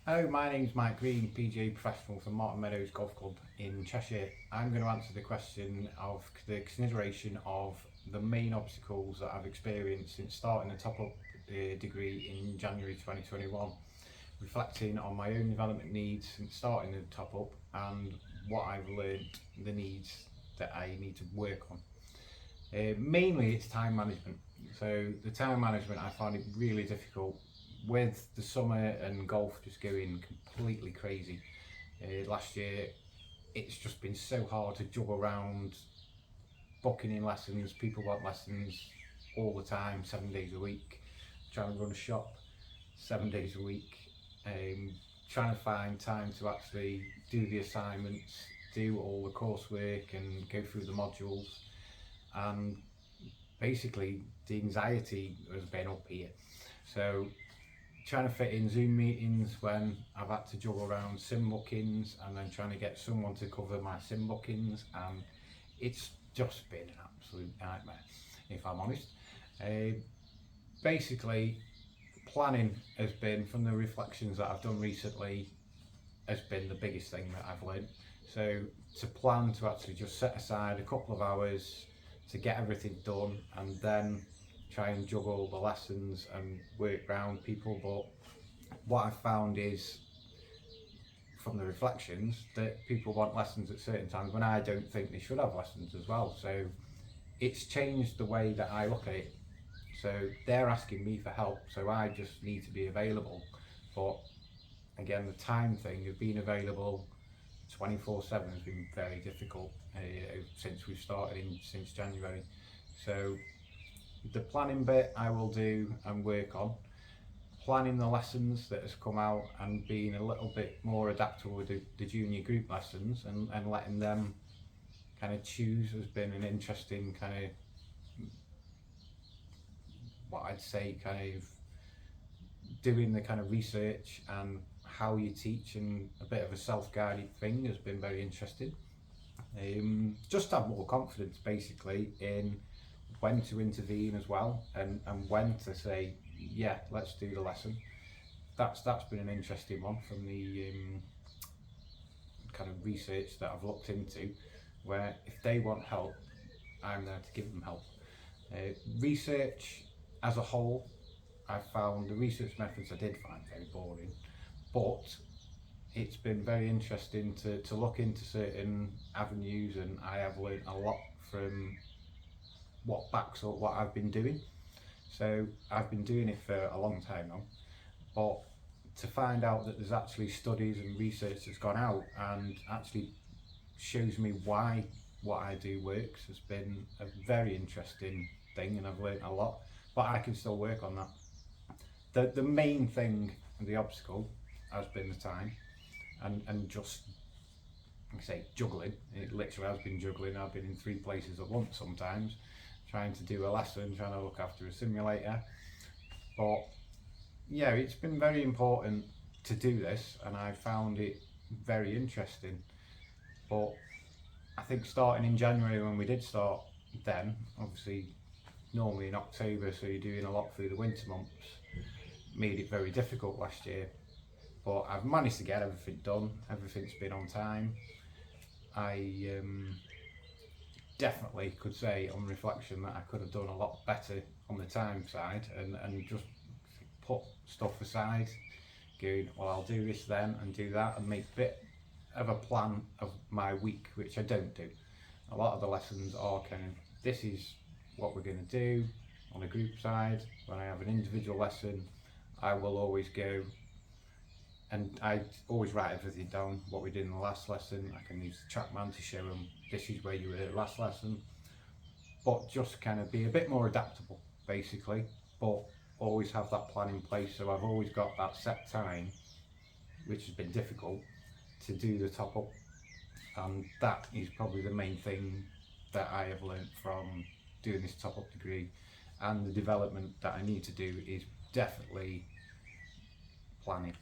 Hello, my name's Mike Green, PGA professional from Martin Meadows Golf Club in Cheshire. I'm going to answer the question of the consideration of the main obstacles that I've experienced since starting the top-up degree in January 2021, reflecting on my own development needs since starting the top-up and what I've learned, the needs that I need to work on. Mainly it's time management. So the time management, I found it really difficult with the summer and golf just going completely crazy. Last year it's just been so hard to juggle around booking in lessons. People want lessons all the time, 7 days a week, trying to run a shop 7 days a week, trying to find time to actually do the assignments, do all the coursework and go through the modules, and basically the anxiety has been up here. So trying to fit in Zoom meetings when I've had to juggle around sim bookings and then trying to get someone to cover my sim bookings, and it's just been an absolute nightmare, if I'm honest. Basically, planning has been, from the reflections that I've done recently, has been the biggest thing that I've learned. So to plan to actually just set aside a couple of hours to get everything done and then try and juggle the lessons and work around people. But what I've found is, from the reflections, that people want lessons at certain times when I don't think they should have lessons as well. So it's changed the way that I look at it. So they're asking me for help, so I just need to be available. But again, the time thing of being available 24/7 has been very difficult since we've started since January. So the planning bit I will do and work on. Planning the lessons that has come out and being a little bit more adaptable with the junior group lessons and letting them kind of choose has been an interesting kind of, what I'd say, kind of doing the kind of research and how you teach, and a bit of a self-guided thing has been very interesting. Just have more confidence basically in when to intervene as well, and when to say, yeah, let's do the lesson. That's been an interesting one from the kind of research that I've looked into, where if they want help, I'm there to give them help. Research as a whole, I found the research methods I did find very boring, but it's been very interesting to look into certain avenues, and I have learned a lot from what backs up what I've been doing. So I've been doing it for a long time now, but to find out that there's actually studies and research that's gone out and actually shows me why what I do works has been a very interesting thing, and I've learned a lot, but I can still work on that. The main thing, the obstacle, has been the time and just, like I say, juggling. It literally has been juggling. I've been in 3 places at once sometimes, trying to do a lesson, trying to look after a simulator. But yeah, it's been very important to do this, and I found it very interesting. But I think starting in January, when we did start then, obviously normally in October, so you're doing a lot through the winter months, made it very difficult last year. But I've managed to get everything done, everything's been on time. I definitely could say on reflection that I could have done a lot better on the time side, and just put stuff aside, going, well, I'll do this then and do that, and make a bit of a plan of my week, which I don't do. A lot of the lessons are kind of, this is what we're going to do on a group side. When I have an individual lesson, I will always go, and I always write everything down, what we did in the last lesson. I can use the TrackMan to show them, this is where you were last lesson. But just kind of be a bit more adaptable basically, but always have that plan in place. So I've always got that set time, which has been difficult, to do the top up, and that is probably the main thing that I have learned from doing this top up degree. And the development that I need to do is definitely planning.